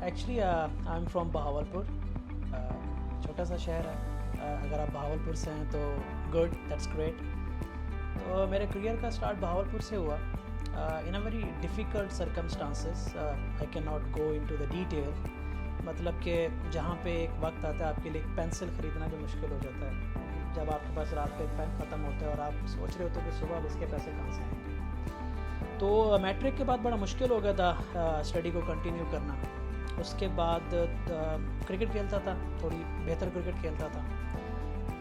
Actually I am from Bahawalpur. چھوٹا سا شہر ہے. اگر آپ بہاولپور سے ہیں تو گڈ، دیٹس گریٹ. تو میرے کریئر کا اسٹارٹ بہاولپور سے ہوا in a very difficult circumstances. I can not go into the detail. مطلب کہ جہاں پہ ایک وقت آتا ہے آپ کے لیے ایک پینسل خریدنا بھی مشکل ہو جاتا ہے. جب آپ کے پاس رات کا ایک پین ختم ہوتا ہے اور آپ سوچ رہے ہوتے کہ صبح اس کے پیسے کہاں سے آئیں گے. تو میٹرک کے بعد بڑا مشکل ہو گیا تھا اسٹڈی کو کنٹینیو کرنا. اس کے بعد کرکٹ کھیلتا تھا، تھوڑی بہتر کرکٹ کھیلتا تھا.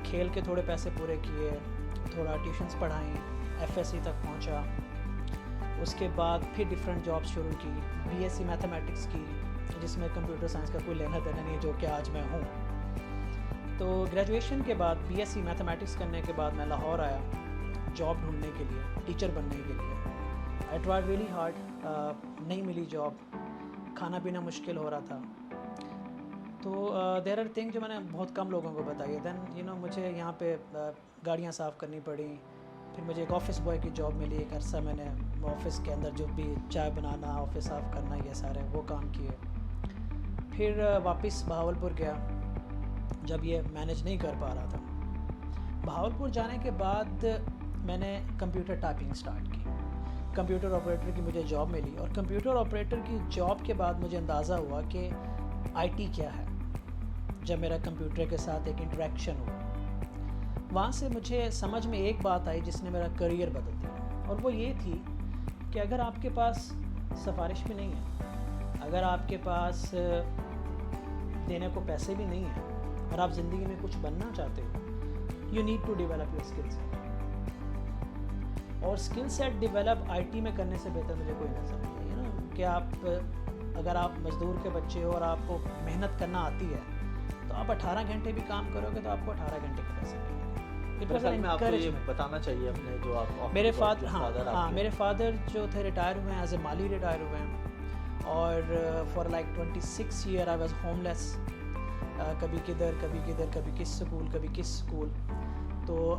کھیل کے تھوڑے پیسے پورے کیے، تھوڑا ٹیوشنس پڑھائیں، ایف ایس سی تک پہنچا. اس کے بعد پھر ڈفرینٹ جابس شروع کی. بی ایس سی میتھمیٹکس کی، جس میں کمپیوٹر سائنس کا کوئی لینا دینا نہیں ہے، جو کہ آج میں ہوں. تو گریجویشن کے بعد بی ایس سی میتھمیٹکس کرنے کے بعد میں لاہور آیا جاب ڈھونڈنے کے لیے، ٹیچر بننے کے لیے. آئی ٹرائی ریئلی ہارڈ، نہیں ملی جاب. کھانا پینا مشکل ہو رہا تھا. تو دیر آر تھنگ جو میں نے بہت کم لوگوں کو بتائی ہے. دین مجھے یہاں پہ گاڑیاں صاف کرنی پڑی. پھر مجھے ایک آفس بوائے کی جاب ملی. ایک عرصہ میں نے آفس کے اندر جو بھی چائے بنانا، آفس صاف کرنا، یہ سارے وہ کام کیے. پھر واپس بہاولپور گیا جب یہ مینیج نہیں کر پا رہا تھا. بہاولپور جانے کے بعد میں نے کمپیوٹر ٹائپنگ اسٹارٹ کی. کمپیوٹر آپریٹر کی مجھے جاب ملی، اور کمپیوٹر آپریٹر کی جاب کے بعد مجھے اندازہ ہوا کہ آئی ٹی کیا ہے. جب میرا کمپیوٹر کے ساتھ ایک انٹریکشن ہوا، وہاں سے مجھے سمجھ میں ایک بات آئی جس نے میرا کریئر بدل دیا. اور وہ یہ تھی کہ اگر آپ کے پاس سفارش بھی نہیں ہے، اگر آپ کے پاس دینے کو پیسے بھی نہیں ہیں، اور آپ زندگی میں کچھ بننا چاہتے ہو، you need to develop your skill set. اور skill set develop I T میں کرنے سے بہتر مجھے کوئی نظر نہیں ہے نا. کہ آپ اگر آپ مزدور کے بچے ہو اور آپ کو محنت کرنا آتی ہے، تو آپ 18 گھنٹے بھی کام کرو گے تو آپ کو 18 گھنٹے کے پیسے ملیں گے. آپ کو یہ بتانا چاہیے اپنے جو آپ میرے میرے فادر جو تھے ریٹائر ہوئے ہیں، ایز اے مالی ریٹائر ہوئے ہیں. اور for like 26 year I was homeless. کبھی کدھر کبھی کس اسکول. تو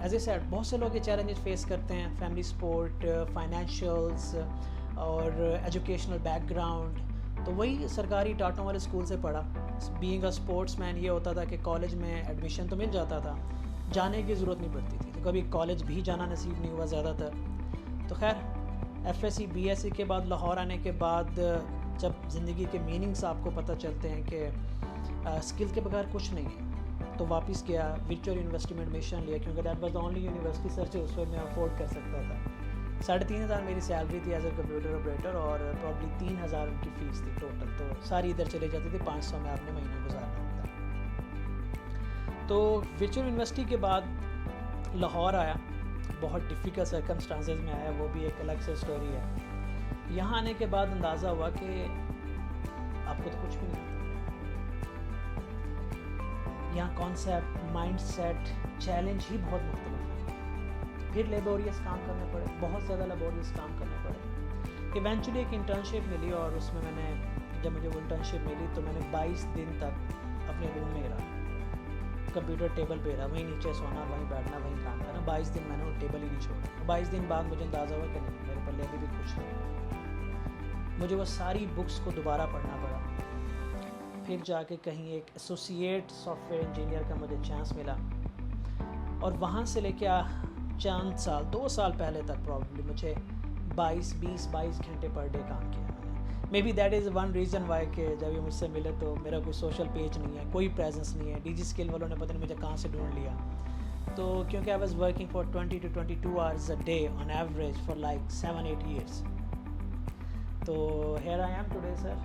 ایز اے سیڈ بہت سے لوگ یہ چیلنجز فیس کرتے ہیں، فیملی سپورٹ، فائنینشیلز اور ایجوکیشنل بیک گراؤنڈ. تو وہی سرکاری ٹاٹوں والے اسکول سے پڑھا. بینگ اے اسپورٹس مین یہ ہوتا تھا کہ کالج میں ایڈمیشن تو مل جاتا تھا، جانے کی ضرورت نہیں پڑتی تھی. تو کبھی کالج بھی جانا نصیب نہیں ہوا زیادہ تر. تو خیر FSc BSc کے بعد لاہور آنے کے بعد جب زندگی کے میننگس آپ کو پتہ چلتے ہیں کہ اسکل کے بغیر کچھ نہیں ہے، تو واپس گیا. ورچوئل یونیورسٹی میں ایڈمیشن لیا، کیونکہ that was the only university sir جو اس وقت میں افورڈ کر سکتا تھا. 3,500 میری سیلری تھی ایز اے کمپیوٹر آپریٹر، اور پرابلی 3,000 ان کی فیس تھی ٹوٹل. تو ساری ادھر چلے جاتی تھی. 500 میں آپ نے مہینہ گزارنا ہوتا. تو ورچوئل یونیورسٹی کے بعد لاہور آیا. بہت ڈیفیکلٹ سرکمسٹانسز میں آیا، وہ بھی ایک الگ سے اسٹوری ہے. یہاں آنے کے بعد اندازہ ہوا کہ آپ کو تو کچھ بھی نہیں. یہاں کانسیپٹ، مائنڈ سیٹ، چیلنج ہی بہت مختلف ہے. پھر لیبوریس کام کرنے پڑے، بہت زیادہ لیبوریس کام کرنے پڑے. ایونچولی ایک انٹرنشپ ملی، اور اس میں جب مجھے وہ انٹرنشپ ملی تو میں نے 22 دن تک اپنے روم میں رہا، کمپیوٹر ٹیبل پہ رہا، وہیں نیچے سونا، وہیں بیٹھنا، وہیں کام کرنا. 22 دن میں نے وہ ٹیبل ہی نہیں چھوڑا. 22 دن بعد مجھے اندازہ ہوا کہ نہیں، میرے پلے ابھی بھی کچھ نہیں. مجھے وہ ساری بکس کو دوبارہ پڑھنا پڑا. پھر جا کے کہیں ایک ایسوسیٹ سافٹ ویئر انجینئر کا مجھے چانس ملا، اور وہاں سے لے کے چند سال، 2 سال پہلے تک پرابلی مجھے 22 گھنٹے پر ڈے کام کیا میں نے. Maybe that is one reason why کہ جب یہ مجھ سے ملے تو میرا کوئی سوشل پیج نہیں ہے، کوئی پریزنس نہیں ہے. ڈی جی اسکل والوں نے پتہ نہیں مجھے کہاں سے ڈھونڈ لیا. تو کیونکہ I was working for 20 to 22 hours a day on average for like 7-8 years. تو here I am today, sir.